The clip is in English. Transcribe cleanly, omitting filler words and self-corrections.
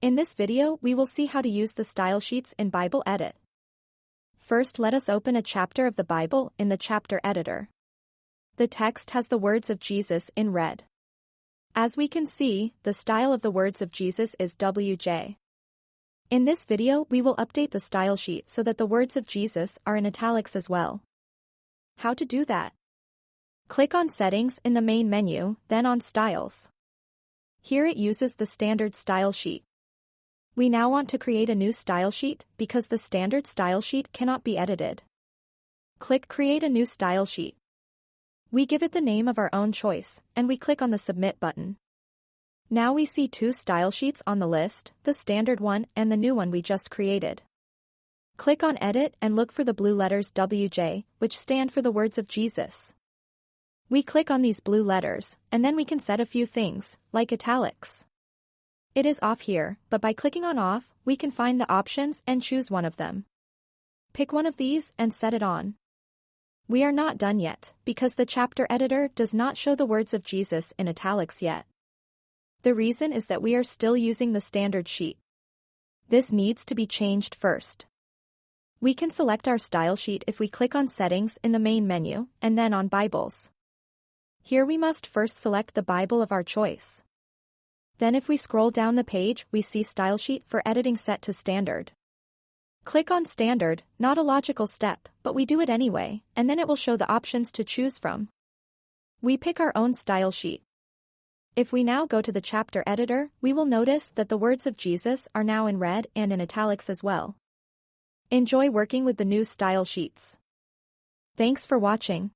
In this video, we will see how to use the style sheets in Bibledit. First, let us open a chapter of the Bible in the chapter editor. The text has the words of Jesus in red. As we can see, the style of the words of Jesus is WJ. In this video, we will update the style sheet so that the words of Jesus are in italics as well. How to do that? Click on Settings in the main menu, then on Styles. Here it uses the standard style sheet. We now want to create a new style sheet because the standard style sheet cannot be edited. Click Create a new style sheet. We give it the name of our own choice, and we click on the Submit button. Now we see two style sheets on the list, the standard one and the new one we just created. Click on Edit and look for the blue letters WJ, which stand for the words of Jesus. We click on these blue letters, and then we can set a few things, like italics. It is off here, but by clicking on Off, we can find the options and choose one of them. Pick one of these and set it on. We are not done yet, because the chapter editor does not show the words of Jesus in italics yet. The reason is that we are still using the standard sheet. This needs to be changed first. We can select our style sheet if we click on Settings in the main menu, and then on Bibles. Here we must first select the Bible of our choice. Then if we scroll down the page, we see Style Sheet for editing set to standard. Click on Standard, not a logical step, but we do it anyway, and then it will show the options to choose from. We pick our own style sheet. If we now go to the chapter editor, we will notice that the words of Jesus are now in red and in italics as well. Enjoy working with the new style sheets. Thanks for watching.